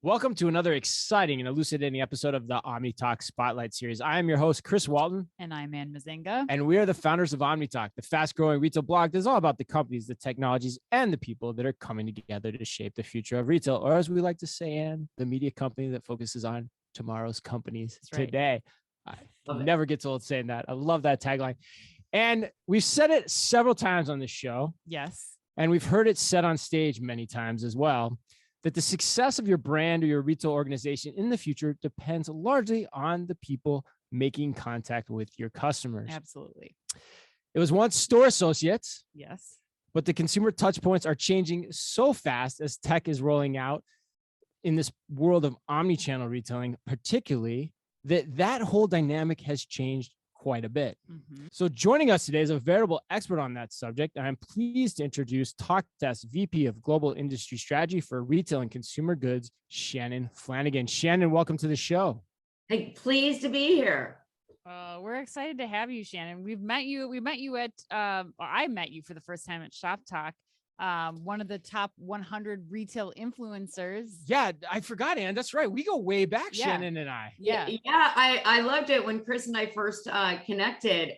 Welcome to another exciting and elucidating episode of the Omni Talk Spotlight Series. I am your host, Chris Walton. And I'm Mezzenga. And we are the founders of Omni Talk, the fast-growing retail blog that's all about the companies, the technologies, and the people that are coming together to shape the future of retail, or as we like to say, and the media company that focuses on tomorrow's companies today. I never get old saying that. I love that tagline. And we've said it several times on the show. Yes. And we've heard it said on stage many times as well, that the success of your brand or your retail organization in the future depends largely on the people making contact with your customers. Absolutely. It was once store associates. Yes. But the consumer touch points are changing so fast as tech is rolling out in this world of omni-channel retailing, particularly that whole dynamic has changed quite a bit. Mm-hmm. So joining us today is a veritable expert on that subject. I'm pleased to introduce Talkdesk VP of Global Industry Strategy for Retail and Consumer Goods, Shannon Flanagan. Shannon, welcome to the show. Hey, pleased to be here. We're excited to have you, Shannon. We met you at, I met you for the first time at Shop Talk. One of the top 100 retail influencers. Yeah, I forgot, Ann. That's right. We go way back, Yeah. Shannon and I. Yeah. I loved it when Chris and I first connected.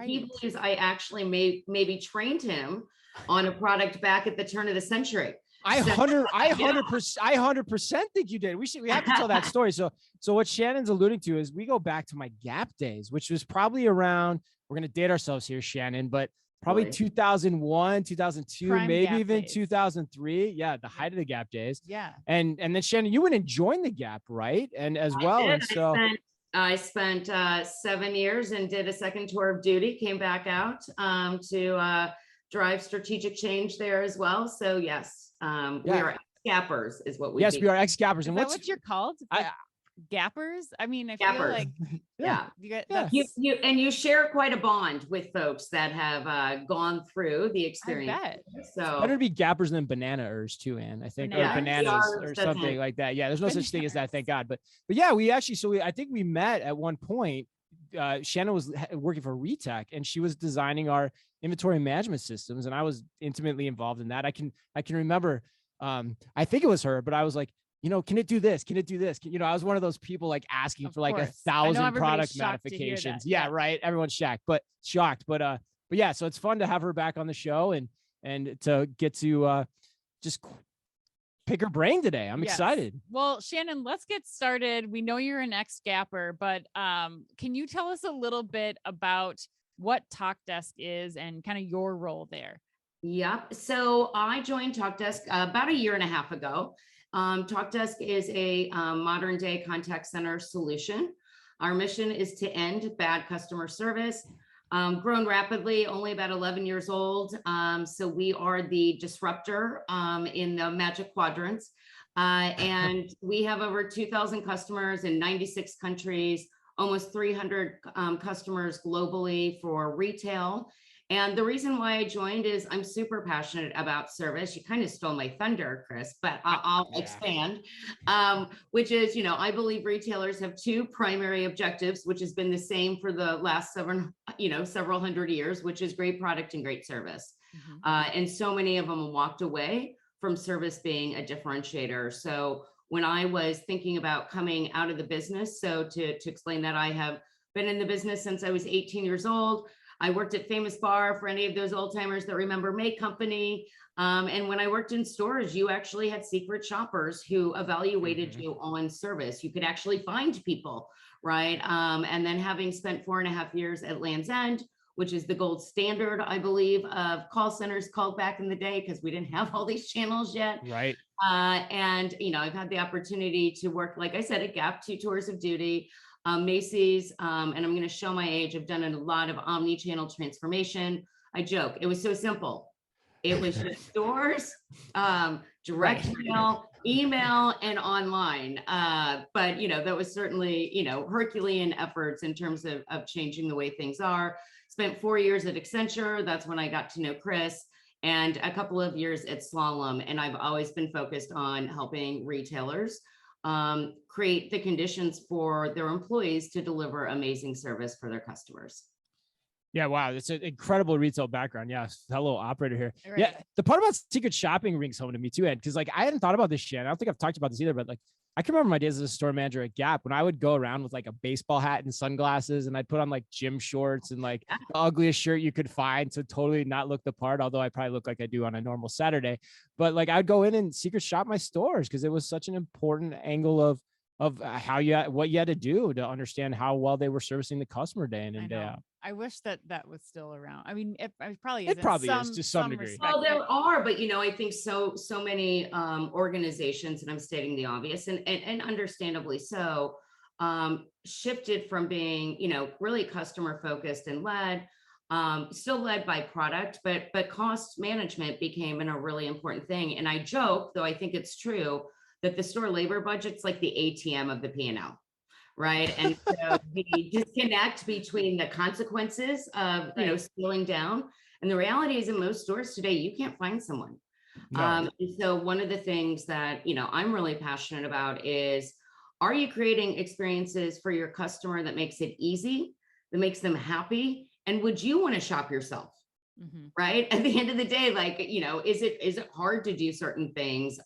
He believes I actually maybe trained him on a product back at the turn of the century. I 100% think you did. We have to tell that story. So what Shannon's alluding to is we go back to my Gap days, which was probably around, we're going to date ourselves here, Shannon, but probably 2001, 2002, Prime maybe Gap even days. 2003. Yeah, the height of the Gap days. Yeah. And then Shannon, you went and joined the Gap, right? And as well. And so I spent 7 years and did a second tour of duty, came back out to drive strategic change there as well. So yes, we are ex-Gappers is what we Yes, be. we are ex-Gappers. And what you're called? Gappers? I mean, I feel Gappers. like you share quite a bond with folks that have gone through the experience. I bet. So better to be Gappers than banana-ers too, Ann. I think, or bananas or something like that. Yeah, there's no such thing as that, thank God. But yeah, I think we met at one point. Shannon was working for Retech, and she was designing our inventory management systems, and I was intimately involved in that. I can remember. I think it was her, but I was like, can it do this? Can it do this? I was one of those people like asking for like 1,000 product modifications. Yeah, right. Everyone's shocked, but yeah. So it's fun to have her back on the show and to get to just pick her brain today. I'm excited. Well, Shannon, let's get started. We know you're an ex-Gapper, but can you tell us a little bit about what Talkdesk is and kind of your role there? Yep. So I joined Talkdesk about a year and a half ago. Talkdesk is a modern day contact center solution. Our mission is to end bad customer service. Grown rapidly, only about 11 years old. So we are the disruptor in the Magic Quadrants. And we have over 2,000 customers in 96 countries, almost 300 customers globally for retail. And the reason why I joined is I'm super passionate about service. You kind of stole my thunder, Chris, but I'll expand, which is, I believe retailers have two primary objectives, which has been the same for the last several hundred years, which is great product and great service. Mm-hmm. And so many of them walked away from service being a differentiator. So when I was thinking about coming out of the business, so to explain that, I have been in the business since I was 18 years old. I worked at Famous Bar for any of those old timers that remember May Company. And when I worked in stores, you actually had secret shoppers who evaluated you on service. You could actually find people, right? And then having spent 4.5 years at Land's End, which is the gold standard, I believe, of call centers called back in the day because we didn't have all these channels yet. Right. And, I've had the opportunity to work, like I said, at Gap, 2 tours of duty. Macy's, and I'm going to show my age. I've done a lot of omni-channel transformation. I joke, it was so simple. It was just stores, direct mail, email, and online. But that was certainly Herculean efforts in terms of changing the way things are. Spent 4 years at Accenture. That's when I got to know Chris, and a couple of years at Slalom. And I've always been focused on helping retailers create the conditions for their employees to deliver amazing service for their customers. Yeah, wow, it's an incredible retail background. Yeah, fellow operator here. Right. Yeah, the part about secret shopping rings home to me too, Ed, because like I hadn't thought about this shit. I don't think I've talked about this either, but like I can remember my days as a store manager at Gap when I would go around with like a baseball hat and sunglasses, and I'd put on like gym shorts and like the ugliest shirt you could find to totally not look the part. Although I probably look like I do on a normal Saturday, but like I'd go in and secret shop my stores because it was such an important angle of how what you had to do to understand how well they were servicing the customer day in and day out. I wish that was still around. I mean, it probably is to some degree. respect. Well, there are, but I think so many organizations, and I'm stating the obvious, and understandably so, shifted from being, really customer focused and led, still led by product, but cost management became a really important thing. And I joke, though I think it's true, that the store labor budget's like the ATM of the P&L. Right. And so the disconnect between the consequences of, scaling down, and the reality is in most stores today, you can't find someone. No. And so one of the things that, I'm really passionate about is, are you creating experiences for your customer that makes it easy, that makes them happy? And would you want to shop yourself? Mm-hmm. Right. At the end of the day, like, is it hard to do certain things?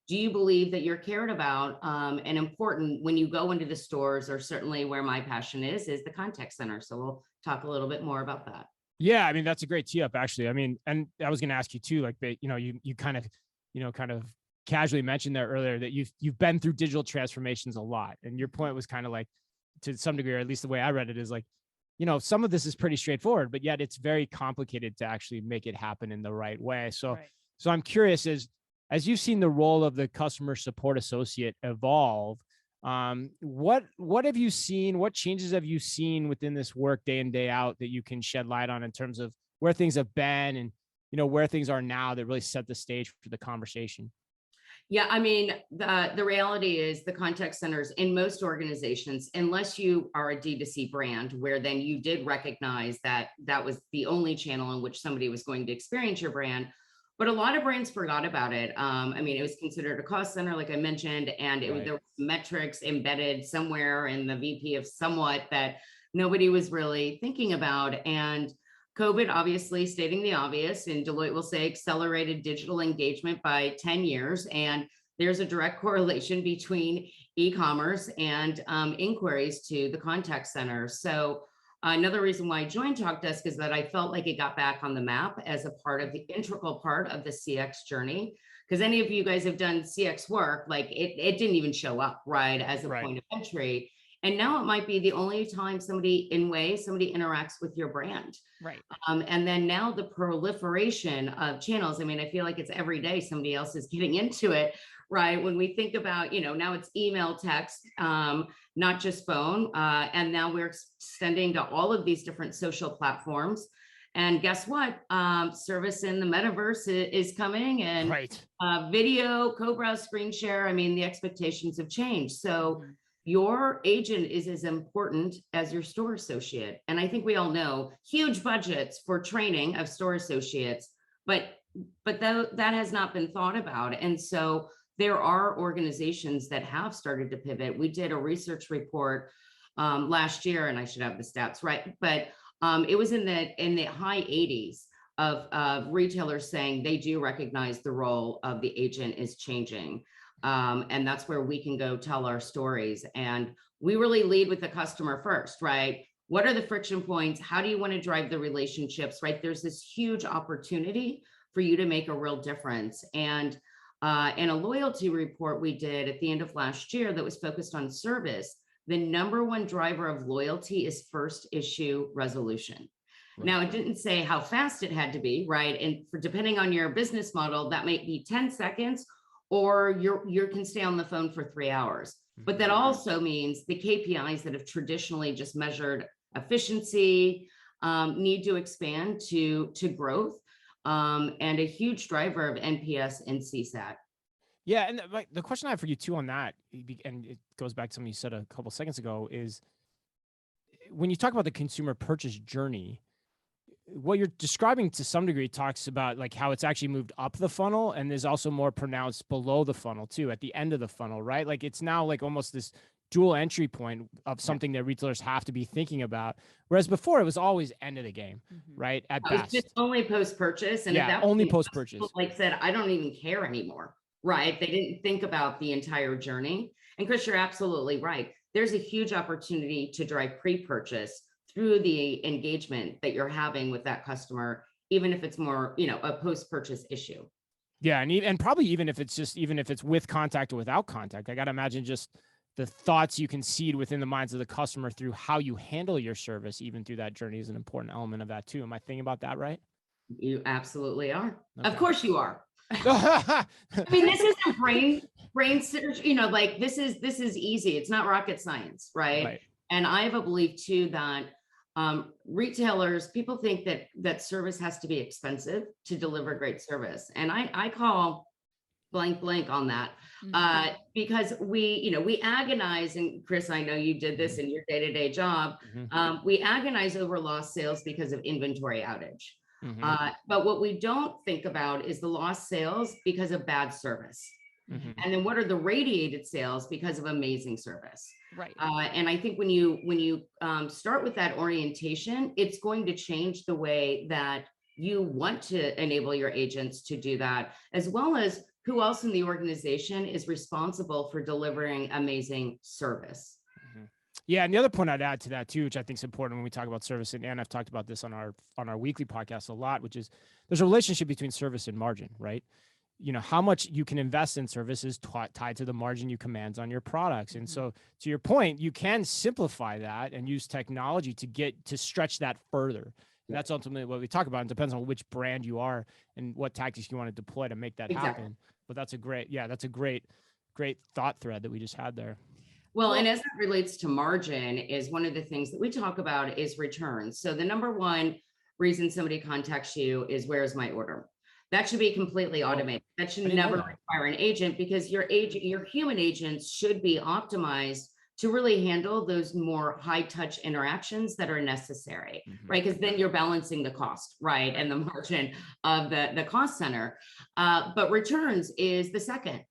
Do you believe that you're cared about and important when you go into the stores, or certainly where my passion is the contact center. So we'll talk a little bit more about that. Yeah. I mean, that's a great tee up actually. I mean, and I was going to ask you too, like, you kind of casually mentioned there earlier that you've been through digital transformations a lot. And your point was kind of like, to some degree, or at least the way I read it is like, some of this is pretty straightforward, but yet it's very complicated to actually make it happen in the right way. So I'm curious, as you've seen the role of the customer support associate evolve, what have you seen? What changes have you seen within this work day in, day out that you can shed light on in terms of where things have been and, where things are now that really set the stage for the conversation? Yeah, I mean, the reality is the contact centers in most organizations, unless you are a D2C brand, where then you did recognize that that was the only channel in which somebody was going to experience your brand. But a lot of brands forgot about it. I mean, it was considered a cost center, like I mentioned, and there were metrics embedded somewhere in the VP of somewhat that nobody was really thinking about. And COVID, obviously, stating the obvious, and Deloitte will say accelerated digital engagement by 10 years. And there's a direct correlation between e-commerce and inquiries to the contact center. So another reason why I joined Talkdesk is that I felt like it got back on the map as a part of the integral part of the CX journey. Because any of you guys have done CX work, like it didn't even show up, right, as a point of entry. And now it might be the only time somebody interacts with your brand. Right. And then now the proliferation of channels. I mean, I feel like it's every day somebody else is getting into it, right? When we think about, now it's email, text, not just phone. And now we're extending to all of these different social platforms. And guess what? Service in the metaverse is coming, and video, co-browse, screen share. I mean, the expectations have changed. So your agent is as important as your store associate. And I think we all know huge budgets for training of store associates, but that has not been thought about. And so there are organizations that have started to pivot. We did a research report last year, and I should have the stats right, but it was in the high 80s of retailers saying they do recognize the role of the agent is changing. And that's where we can go tell our stories. And we really lead with the customer first, right? What are the friction points? How do you want to drive the relationships, right? There's this huge opportunity for you to make a real difference. And in a loyalty report we did at the end of last year that was focused on service, the number one driver of loyalty is first issue resolution. Right. Now, it didn't say how fast it had to be, right? And depending on your business model, that might be 10 seconds, or you can stay on the phone for 3 hours. But that also means the KPIs that have traditionally just measured efficiency need to expand to growth, and a huge driver of NPS and CSAT. Yeah, and the question I have for you too on that, and it goes back to something you said a couple seconds ago, is when you talk about the consumer purchase journey, what you're describing to some degree talks about like how it's actually moved up the funnel, and is also more pronounced below the funnel too, at the end of the funnel, right? Like it's now like almost this dual entry point of something that retailers have to be thinking about. Whereas before it was always end of the game, right? At best. It's just only post-purchase. And at that only point, post-purchase. like said, I don't even care anymore, right? They didn't think about the entire journey. And Chris, you're absolutely right. There's a huge opportunity to drive pre-purchase through the engagement that you're having with that customer, even if it's more, a post-purchase issue. Yeah. And probably even if it's with contact or without contact, I got to imagine just the thoughts you can seed within the minds of the customer through how you handle your service, even through that journey, is an important element of that too. Am I thinking about that right? You absolutely are. Okay. Of course you are. I mean, this isn't brain search, like this is easy. It's not rocket science, right? And I have a belief too that retailers, people think that service has to be expensive to deliver great service. And I call blank on that because we agonize, and Chris, I know you did this in your day-to-day job. We agonize over lost sales because of inventory outage. But what we don't think about is the lost sales because of bad service. And then what are the radiated sales because of amazing service? Right. And I think when you start with that orientation, it's going to change the way that you want to enable your agents to do that, as well as who else in the organization is responsible for delivering amazing service. Yeah, and the other point I'd add to that too, which I think is important when we talk about service, and I've talked about this on our weekly podcast a lot, which is there's a relationship between service and margin, right? How much you can invest in service is tied to the margin you command on your products. And so to your point, you can simplify that and use technology to stretch that further. And that's ultimately what we talk about. It depends on which brand you are and what tactics you want to deploy to make that happen. But that's a great thought thread that we just had there. Well, and as it relates to margin, is one of the things that we talk about is returns. So the number one reason somebody contacts you is, where's my order? That should be completely automated. That should never require an agent, because your human agents should be optimized to really handle those more high touch interactions that are necessary, right? Because then you're balancing the cost, right? And the margin of the cost center. But returns is the second.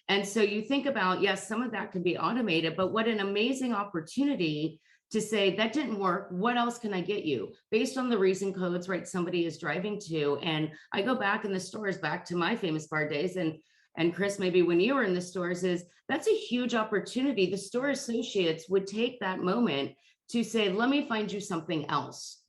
And so you think about, yes, some of that could be automated, but what an amazing opportunity to say, that didn't work. What else can I get you? Based on the reason codes, right, somebody is driving to. And I go back in the stores, back to my famous bar days. And Chris, maybe when you were in the stores, that's a huge opportunity. The store associates would take that moment to say, let me find you something else.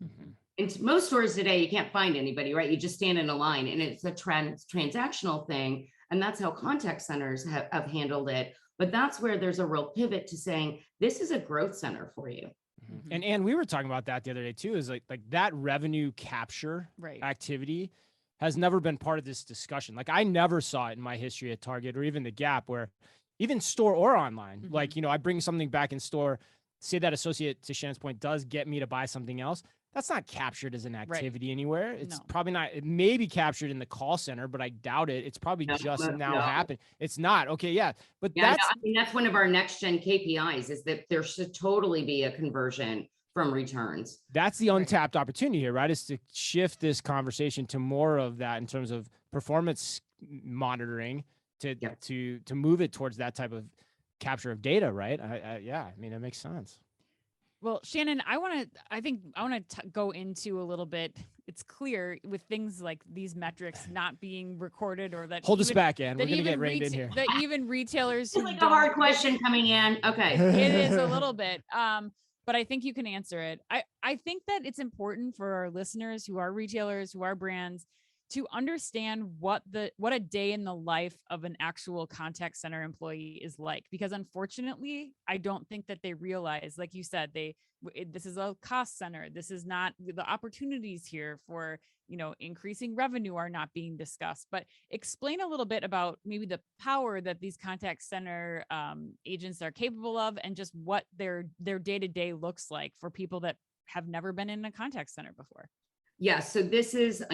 In most stores today, you can't find anybody, right? You just stand in a line, and it's a transactional thing. And that's how contact centers have handled it. But that's where there's a real pivot to saying, this is a growth center for you. And we were talking about that the other day too, is like that revenue capture activity has never been part of this discussion. Like I never saw it in my history at Target or even the Gap, where even store or online, like, I bring something back in store, say that associate, to Shannon's point, does get me to buy something else. That's not captured as an activity anywhere. It's probably not. It may be captured in the call center, but I doubt it. It's probably just now happened. It's not. Okay, yeah. But that's one of our next gen KPIs, is that there should totally be a conversion from returns. That's the untapped opportunity here, right? Is to shift this conversation to more of that in terms of performance monitoring to move it towards that type of capture of data, right? I mean, it makes sense. Well, Shannon, I want to go into a little bit. It's clear with things like these metrics not being recorded, or that hold us back, Ann. We're gonna get reined in here. That even retailers, it's like a hard question coming in. Okay, it is a little bit, but I think you can answer it. I think that it's important for our listeners who are retailers, who are brands, to understand what a day in the life of an actual contact center employee is like, because unfortunately, I don't think that they realize, like you said, this is a cost center. This is not the opportunities here for, increasing revenue are not being discussed. But explain a little bit about maybe the power that these contact center agents are capable of, and just what their day-to-day looks like for people that have never been in a contact center before. Yeah, so this is,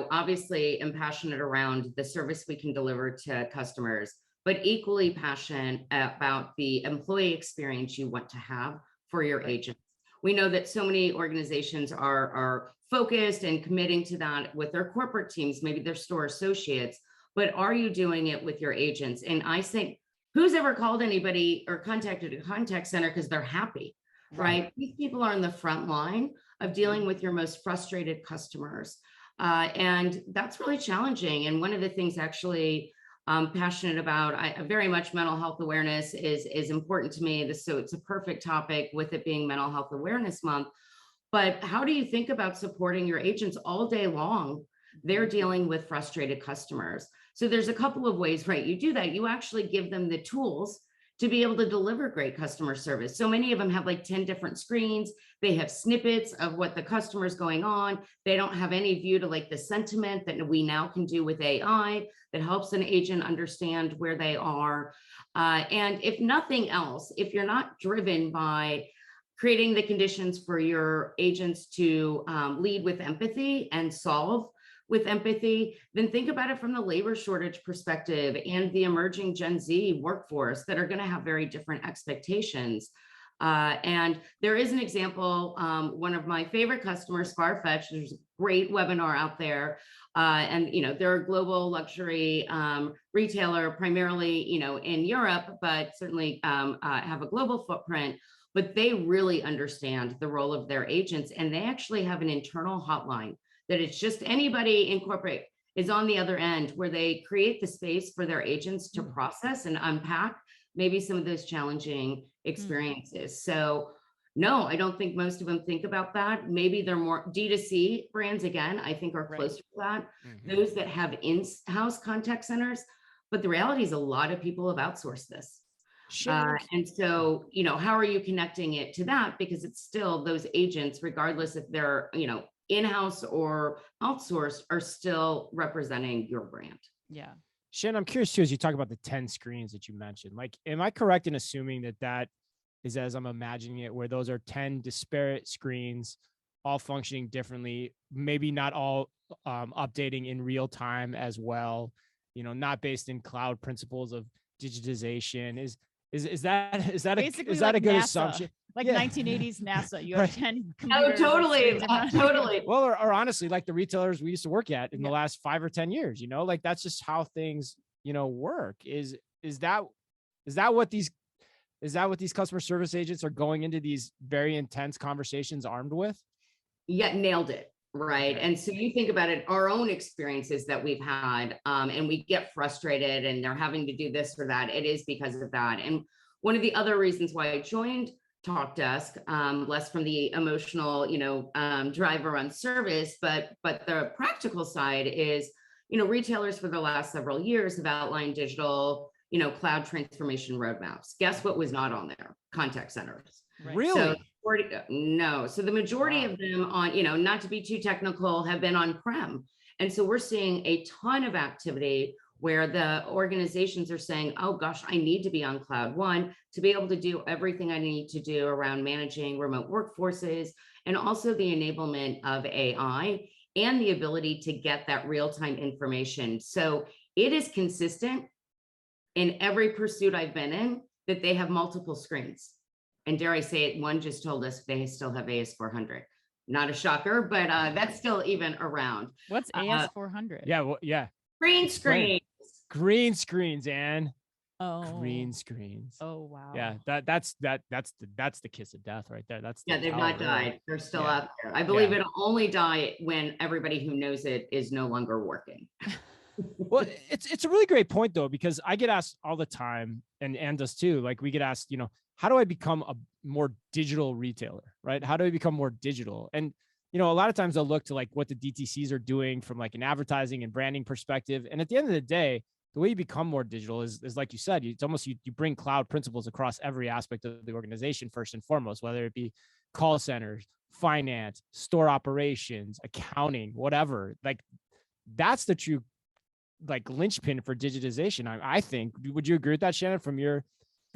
obviously I'm passionate around the service we can deliver to customers, but equally passionate about the employee experience you want to have for your agents. We know that so many organizations are focused and committing to that with their corporate teams, maybe their store associates, but are you doing it with your agents? And I think, who's ever called anybody or contacted a contact center because they're happy, right? These people are on the front line of dealing with your most frustrated customers. And that's really challenging. And one of the things actually I'm passionate about, I very much mental health awareness is important to me. So it's a perfect topic with it being Mental Health Awareness Month. But how do you think about supporting your agents all day long? They're dealing with frustrated customers. So there's a couple of ways, right? You do that. You actually give them the tools to be able to deliver great customer service. So many of them have like 10 different screens. They have snippets of what the customer's going on. They don't have any view to like the sentiment that we now can do with AI that helps an agent understand where they are. And if nothing else, if you're not driven by creating the conditions for your agents to lead with empathy and solve with empathy, then think about it from the labor shortage perspective and the emerging Gen Z workforce that are going to have very different expectations. And there is an example, one of my favorite customers, Farfetch, there's a great webinar out there. And, they're a global luxury retailer, primarily, in Europe, but certainly have a global footprint. But they really understand the role of their agents. And they actually have an internal hotline that it's just anybody in corporate is on the other end where they create the space for their agents to process and unpack maybe some of those challenging experiences. So no, I don't think most of them think about that. Maybe they're more D2C brands, again, I think are closer to that. Those that have in-house contact centers. But the reality is a lot of people have outsourced this. And so, how are you connecting it to that? Because it's still those agents, regardless if they're, in-house or outsourced, are still representing your brand. Yeah. Shannon, I'm curious too, as you talk about the 10 screens that you mentioned, like, am I correct in assuming that is, as I'm imagining it, where those are 10 disparate screens, all functioning differently, maybe not all updating in real time as well, not based in cloud principles of digitization? Is that a good assumption? Like 1980s NASA, you have 10 computers. Oh, totally. Well, or honestly, like the retailers we used to work at in the last 5 or 10 years, like that's just how things, work. Is that what these customer service agents are going into these very intense conversations armed with? Yeah, nailed it. Right. And so you think about it, our own experiences that we've had, and we get frustrated and they're having to do this or that. It is because of that. And one of the other reasons why I joined Talkdesk, less from the emotional, driver on service, but the practical side is, retailers for the last several years have outlined digital, cloud transformation roadmaps. Guess what was not on there? Contact centers. Right. Really? No. So the majority of them on, not to be too technical, have been on-prem. And so we're seeing a ton of activity where the organizations are saying, oh gosh, I need to be on cloud one to be able to do everything I need to do around managing remote workforces, and also the enablement of AI and the ability to get that real-time information. So it is consistent in every pursuit I've been in that they have multiple screens. And dare I say it, one just told us they still have AS400. Not a shocker, but that's still even around. What's AS400? Yeah, well, yeah. Green screens. Green screens, Anne. Oh. Green screens. Oh wow. Yeah, that's the kiss of death right there. They've not died. They're still out there. I believe it'll only die when everybody who knows it is no longer working. Well, it's a really great point though, because I get asked all the time, and Anne does too. Like we get asked, how do I become a more digital retailer, right? How do I become more digital? And, a lot of times they'll look to like what the DTCs are doing from like an advertising and branding perspective. And at the end of the day, the way you become more digital is like you said, it's almost, you bring cloud principles across every aspect of the organization, first and foremost, whether it be call centers, finance, store operations, accounting, whatever. Like that's the true like linchpin for digitization. I think, would you agree with that, Shannon, from your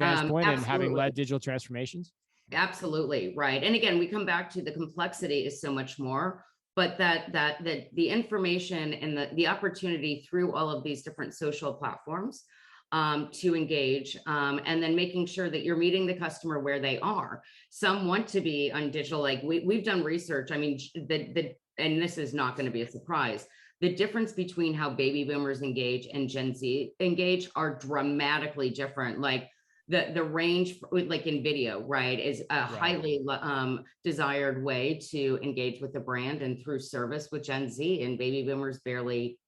vantage point and having led digital transformations? Absolutely. Right. And again, we come back to the complexity is so much more, but that the information and the opportunity through all of these different social platforms to engage, and then making sure that you're meeting the customer where they are. Some want to be on digital, like we've done research. I mean, and this is not going to be a surprise. the difference between how baby boomers engage and Gen Z engage are dramatically different. Like the range, like in video, right, is a highly desired way to engage with the brand and through service with Gen Z, and baby boomers barely,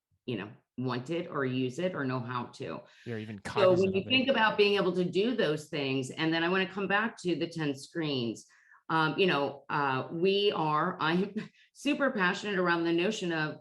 want it or use it or know how to. You're even so when you think about being able to do those things, and then I want to come back to the 10 screens. I'm super passionate around the notion of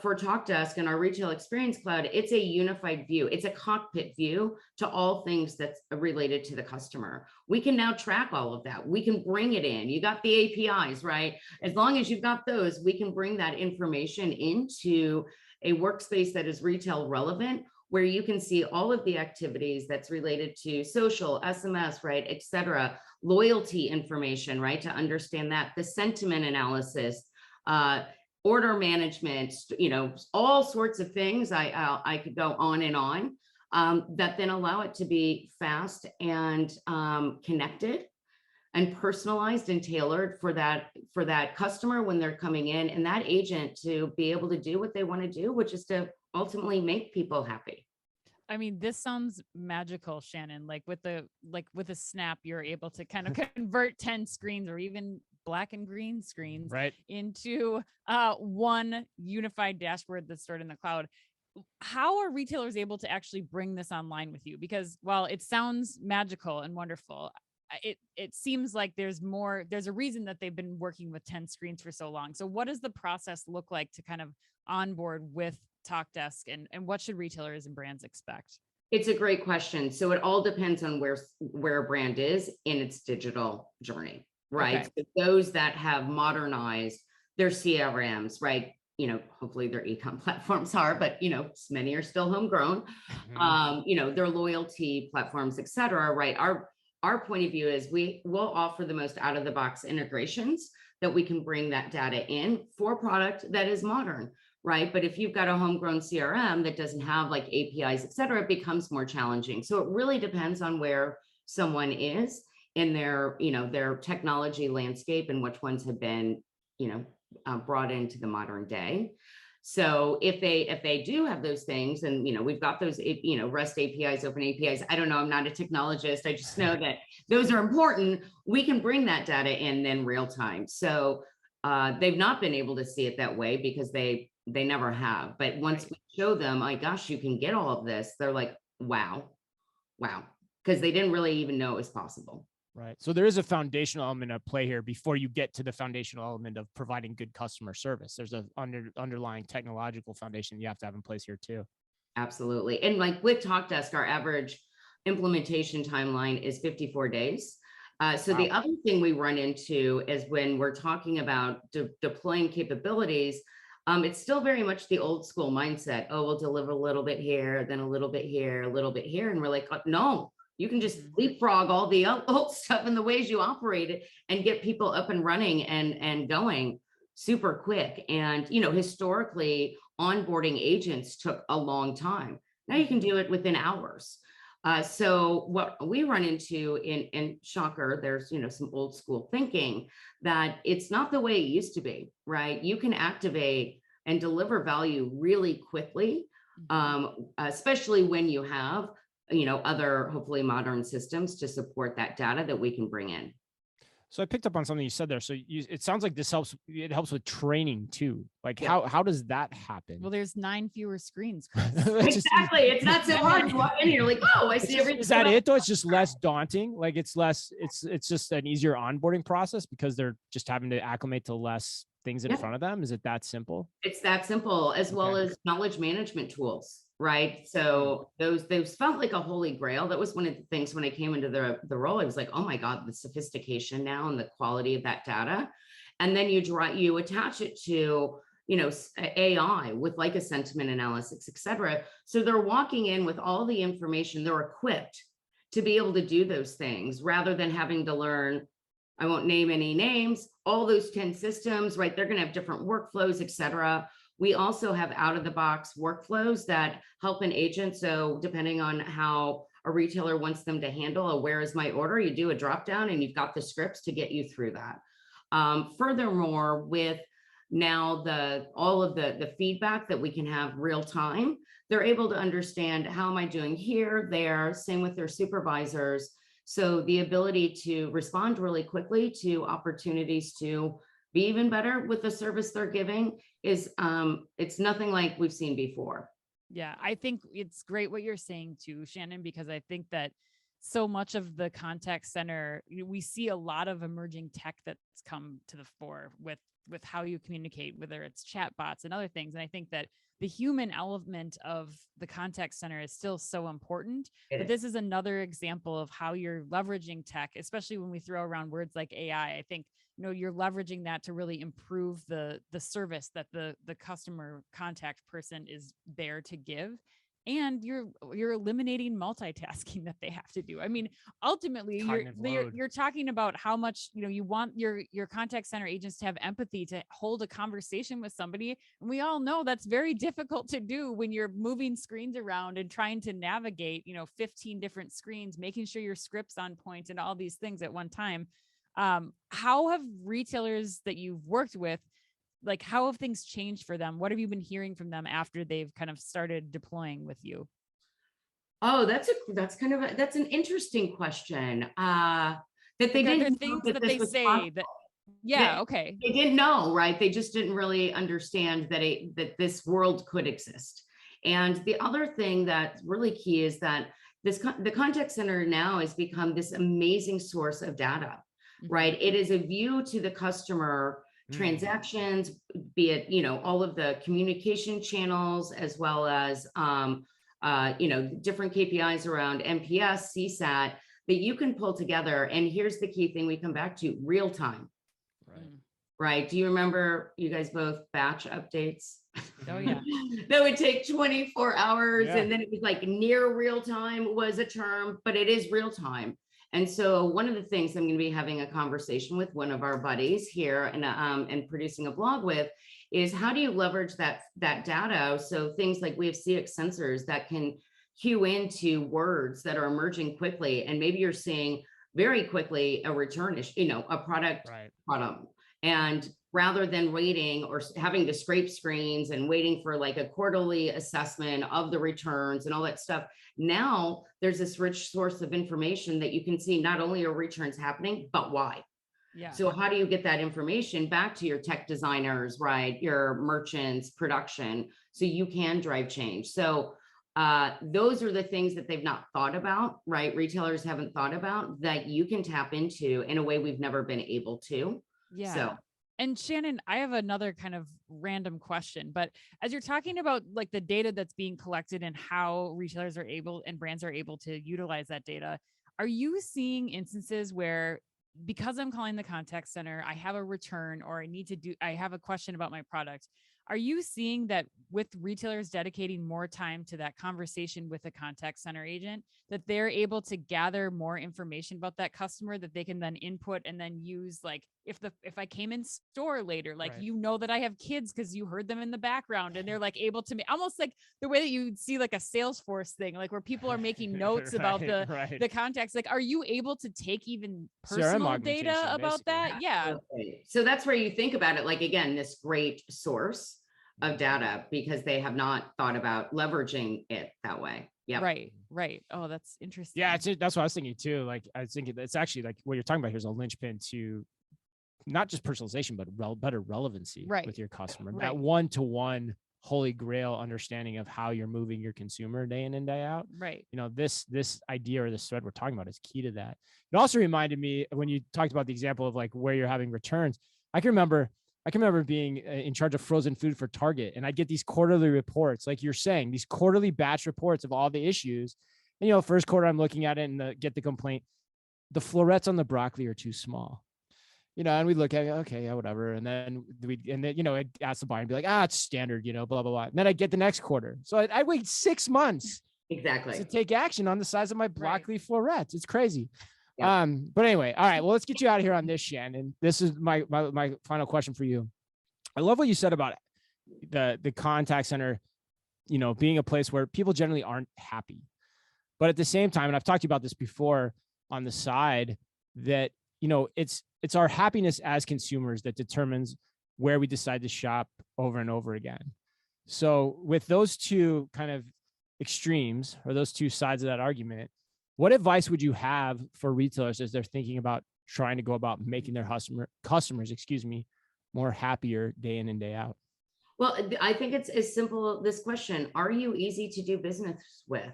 for Talkdesk and our retail experience cloud, it's a unified view. It's a cockpit view to all things that's related to the customer. We can now track all of that. We can bring it in. You got the APIs, right? As long as you've got those, we can bring that information into a workspace that is retail relevant, where you can see all of the activities that's related to social, SMS, right, et cetera, loyalty information, right, to understand that, the sentiment analysis, order management, all sorts of things. I could go on and on, that then allow it to be fast and connected and personalized and tailored for that customer when they're coming in, and that agent to be able to do what they want to do, which is to ultimately make people happy. I mean, this sounds magical, Shannon. Like with a snap, you're able to kind of convert 10 screens or even black and green screens into one unified dashboard that's stored in the cloud. How are retailers able to actually bring this online with you? Because while it sounds magical and wonderful, it seems like there's a reason that they've been working with 10 screens for so long. So what does the process look like to kind of onboard with Talkdesk, and what should retailers and brands expect? It's a great question. So it all depends on where a brand is in its digital journey, right? Okay. So those that have modernized their CRMs, right? Hopefully their e-com platforms are, but many are still homegrown. Their loyalty platforms, et cetera, right? Our point of view is we will offer the most out of the box integrations that we can bring that data in for a product that is modern, right? But if you've got a homegrown CRM that doesn't have like APIs, et cetera, it becomes more challenging. So it really depends on where someone is in their technology landscape and which ones have been, brought into the modern day. So if they do have those things, and we've got those REST APIs, open APIs, I don't know, I'm not a technologist, I just know that those are important. We can bring that data in then real time. So they've not been able to see it that way because they never have. But once we show them, my gosh, you can get all of this, they're like, wow, because they didn't really even know it was possible. Right. So there is a foundational element at play here before you get to the foundational element of providing good customer service. There's an underlying technological foundation you have to have in place here too. Absolutely. And like with Talkdesk, our average implementation timeline is 54 days. So wow. The other thing we run into is when we're talking about deploying capabilities, it's still very much the old school mindset. Oh, we'll deliver a little bit here, then a little bit here, a little bit here. And we're like, no. You can just leapfrog all the old stuff and the ways you operate it and get people up and running and going super quick. And, historically, onboarding agents took a long time. Now you can do it within hours. So what we run into in shocker, there's, some old school thinking that it's not the way it used to be, right? You can activate and deliver value really quickly, especially when you have other hopefully modern systems to support that data that we can bring in. So I picked up on something you said there. So it sounds like it helps with training too. Like how does that happen? Well, there's 9 fewer screens. Exactly. It's not so hard to walk in. You're like, oh, I see everything. Is that it though? It's just less daunting. Like it's just an easier onboarding process because they're just having to acclimate to less things in front of them. Is it that simple? It's that simple, as well as knowledge management tools. Right. So those felt like a holy grail. That was one of the things when I came into the role, I was like, oh my God, the sophistication now and the quality of that data. And then you attach it to, AI with like a sentiment analysis, et cetera. So they're walking in with all the information, they're equipped to be able to do those things rather than having to learn, I won't name any names, all those 10 systems, right? They're going to have different workflows, et cetera. We also have out-of-the-box workflows that help an agent. So depending on how a retailer wants them to handle a where is my order, you do a drop down and you've got the scripts to get you through that. Furthermore, with now all of the feedback that we can have real time, they're able to understand, how am I doing here, there, same with their supervisors. So the ability to respond really quickly to opportunities to be even better with the service they're giving is, it's nothing like we've seen before. Yeah, I think it's great what you're saying too, Shannon, because I think that so much of the contact center, we see a lot of emerging tech that's come to the fore with how you communicate, whether it's chat bots and other things. And I think that the human element of the contact center is still so important. But this is another example of how you're leveraging tech, especially when we throw around words like AI. I think, you're leveraging that to really improve the service that the customer contact person is there to give. And you're eliminating multitasking that they have to do. I mean, ultimately, you're talking about how much, you want your contact center agents to have empathy, to hold a conversation with somebody. And we all know that's very difficult to do when you're moving screens around and trying to navigate, 15 different screens, making sure your script's on point and all these things at one time. How have retailers that you've worked with, like, how have things changed for them? What have you been hearing from them after they've kind of started deploying with you? Oh, that's an interesting question. That they didn't things that they say that, yeah, okay. They didn't know, right? They just didn't really understand that this world could exist. And the other thing that's really key is that the contact center now has become this amazing source of data, right? It is a view to the customer transactions, be it, all of the communication channels, as well as, different KPIs around NPS, CSAT, that you can pull together. And here's the key thing we come back to: real time. Right. Do you remember, you guys both, batch updates? Oh yeah. That would take 24 hours. Yeah. And then it was like near real time was a term, but it is real time. And so one of the things I'm going to be having a conversation with one of our buddies here and producing a blog with is, how do you leverage that data? So things like, we have CX sensors that can cue into words that are emerging quickly, and maybe you're seeing very quickly a return, a product. And rather than waiting or having to scrape screens and waiting for like a quarterly assessment of the returns and all that stuff, now there's this rich source of information that you can see not only are returns happening, but why. Yeah. So how do you get that information back to your tech designers, right? Your merchants, production, so you can drive change. So those are the things that they've not thought about, right? Retailers haven't thought about, that you can tap into in a way we've never been able to. Yeah. So. And Shannon, I have another kind of random question, but as you're talking about like the data that's being collected and how retailers are able and brands are able to utilize that data, are you seeing instances where, because I'm calling the contact center, I have a return, or I have a question about my product? Are you seeing that with retailers dedicating more time to that conversation with a contact center agent, that they're able to gather more information about that customer that they can then input and then use? Like, if I came in store later, like, right, that I have kids because you heard them in the background, and they're like able to almost like the way that you see like a Salesforce thing, like where people are making notes about the contacts. Like, are you able to take even personal data about that? Yeah. So that's where you think about it. Like, again, this great source of data, because they have not thought about leveraging it that way. Yeah. Right. Oh, that's interesting. Yeah. That's what I was thinking too. Like, I was thinking it's actually like what you're talking about here is a linchpin to not just personalization, but better relevancy with your customer. Right. That one-to-one holy grail understanding of how you're moving your consumer day in and day out. Right. This idea, or this thread we're talking about, is key to that. It also reminded me when you talked about the example of like where you're having returns. I can remember being in charge of frozen food for Target, and I'd get these quarterly reports, like you're saying, these quarterly batch reports of all the issues. And, first quarter, I'm looking at it and get the complaint: the florets on the broccoli are too small. And we'd look at it, okay, yeah, whatever. And then I'd ask the buyer and be like, it's standard, blah, blah, blah. And then I get the next quarter. So I wait 6 months exactly to take action on the size of my broccoli florets. It's crazy. Yeah. But anyway, all right, well, let's get you out of here on this, Shannon. This is my final question for you. I love what you said about the contact center, being a place where people generally aren't happy. But at the same time, and I've talked to you about this before on the side, that, it's our happiness as consumers that determines where we decide to shop over and over again. So with those two kind of extremes, or those two sides of that argument, what advice would you have for retailers as they're thinking about trying to go about making their customers, more happier day in and day out? Well, I think it's as simple this question: are you easy to do business with?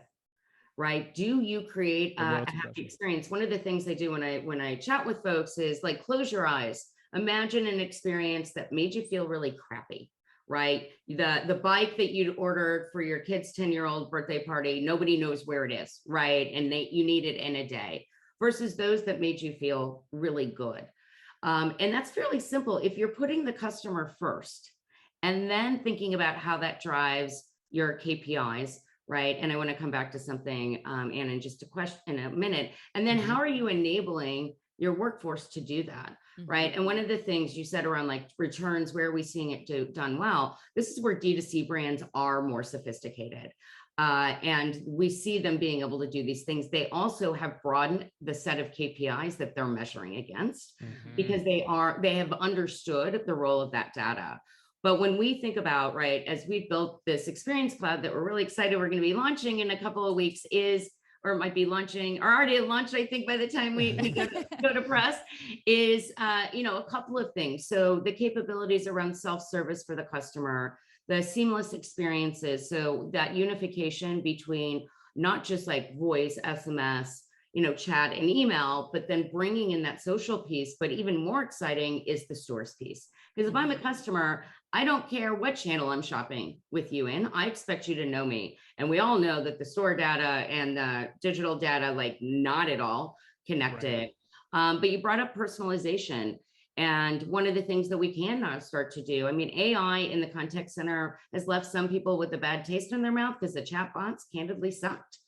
Right? Do you create a happy experience? One of the things I do when I chat with folks is like, close your eyes, imagine an experience that made you feel really crappy. Right? The bike that you'd ordered for your kid's 10-year-old birthday party, nobody knows where it is, right? And you need it in a day, versus those that made you feel really good. And that's fairly simple. If you're putting the customer first and then thinking about how that drives your KPIs, right? And I want to come back to something, Anna, in just in a minute. And then how are you enabling your workforce to do that? Right. And one of the things you said around like returns, where are we seeing it done well? This is where D2C brands are more sophisticated. And we see them being able to do these things. They also have broadened the set of KPIs that they're measuring against, because they have understood the role of that data. But when we think about, right, as we've built this experience cloud that we're really excited we're going to be launching in a couple of weeks, or might be launching, or already launched, I think, by the time we go to press, is a couple of things. So the capabilities around self-service for the customer, the seamless experiences, so that unification between not just like voice, SMS, chat and email, but then bringing in that social piece. But even more exciting is the stores piece. Because if I'm a customer, I don't care what channel I'm shopping with you in. I expect you to know me. And we all know that the store data and the digital data, like, not at all connected. Right. But you brought up personalization. And one of the things that we can now start to do, I mean, AI in the contact center has left some people with a bad taste in their mouth because the chatbots candidly sucked.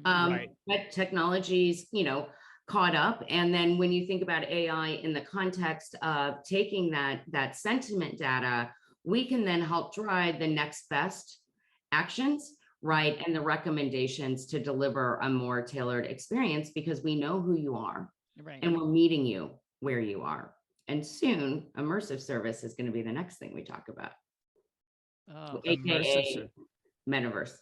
Right. But technology's, caught up. And then when you think about AI in the context of taking that sentiment data, we can then help drive the next best actions, right? And the recommendations to deliver a more tailored experience, because we know who you are, right, and we're meeting you where you are. And soon, immersive service is going to be the next thing we talk about. Oh, AKA metaverse.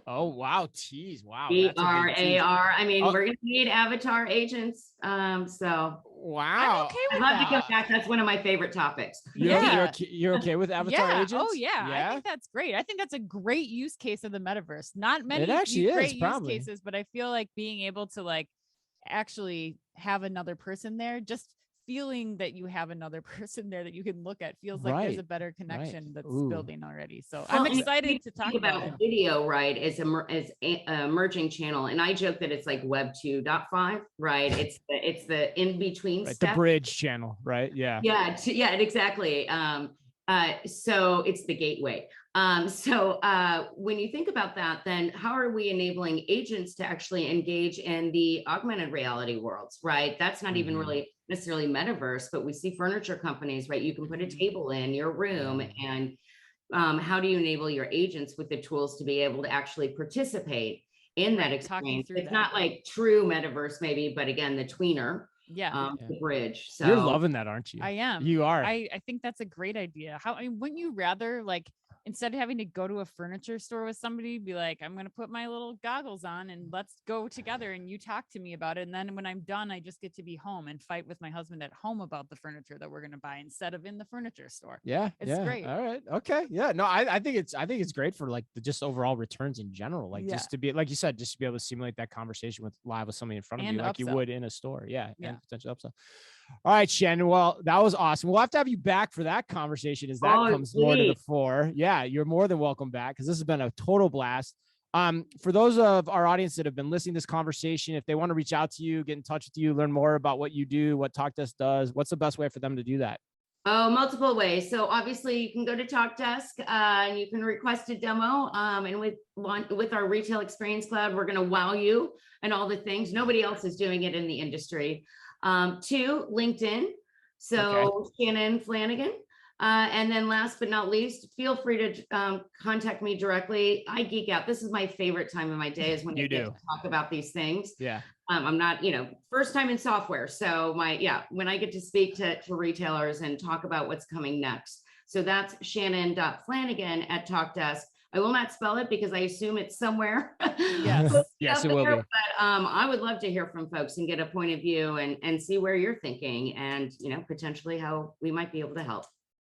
Oh, wow. Tease. Wow. AR. I mean, we're going to need avatar agents. So wow. I'm okay with I'd love that. to come back. That's one of my favorite topics. You're okay with avatar agents? Oh, yeah. I think that's great. I think that's a great use case of the metaverse. Not many it actually great is, probably. use cases, but I feel like being able to like actually have another person there, just feeling that you have another person there that you can look at, feels like there's a better connection that's building already. So I'm excited to talk about video, right? As an emerging channel. And I joke that it's like Web 2.5, right? It's the in-between step. The bridge channel, right? Yeah. Yeah, exactly. So it's the gateway. When you think about that, then how are we enabling agents to actually engage in the augmented reality worlds, right? That's not even really necessarily metaverse, but we see furniture companies, right? You can put a table in your room, and how do you enable your agents with the tools to be able to actually participate in that experience? It's not like true metaverse maybe, but again, the tweener. The bridge. So you're loving that, aren't you? I am. You are. I think that's a great idea. Wouldn't you rather, like, instead of having to go to a furniture store with somebody, be like, I'm going to put my little goggles on and let's go together and you talk to me about it. And then when I'm done, I just get to be home and fight with my husband at home about the furniture that we're going to buy instead of in the furniture store. Yeah. It's great. All right. Okay. Yeah. No, I think it's great for like the just overall returns in general. Like just to be, like you said, just to be able to simulate that conversation with somebody in front of you, like you would in a store. Yeah. And potential upsell. All right, Shannon. Well, that was awesome. We'll have to have you back for that conversation as that comes more to the fore. Yeah, you're more than welcome back, because this has been a total blast. For those of our audience that have been listening to this conversation, if they want to reach out to you, get in touch with you, learn more about what you do, what Talkdesk does, what's the best way for them to do that? Oh, multiple ways. So obviously you can go to Talkdesk and you can request a demo. And with our retail experience cloud, we're going to wow you and all the things. Nobody else is doing it in the industry. 2, LinkedIn. So Shannon Flanagan. And then last but not least, feel free to contact me directly. I geek out. This is my favorite time of my day is when I get to talk about these things. Yeah. I'm not, first time in software. So when I get to speak to retailers and talk about what's coming next. So that's Shannon.Flanagan at Talkdesk. I will not spell it because I assume it's somewhere. Yes, yes, it will be. But I would love to hear from folks and get a point of view and see where you're thinking and, potentially how we might be able to help.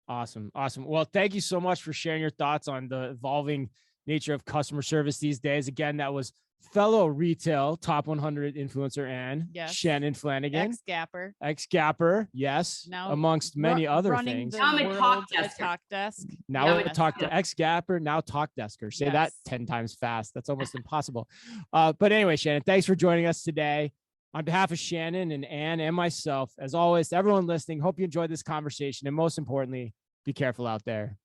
Awesome. Awesome. Well, thank you so much for sharing your thoughts on the evolving nature of customer service these days. Again, that was fellow retail top 100 influencer and Shannon Flanagan, ex-Gapper, yes, now amongst many other things. Now I'm a Talkdesk. Now we're ex-Gapper, now Talkdesker. Say that 10 times fast. That's almost impossible. But anyway, Shannon, thanks for joining us today. On behalf of Shannon and Ann and myself, as always, to everyone listening, hope you enjoyed this conversation. And most importantly, be careful out there.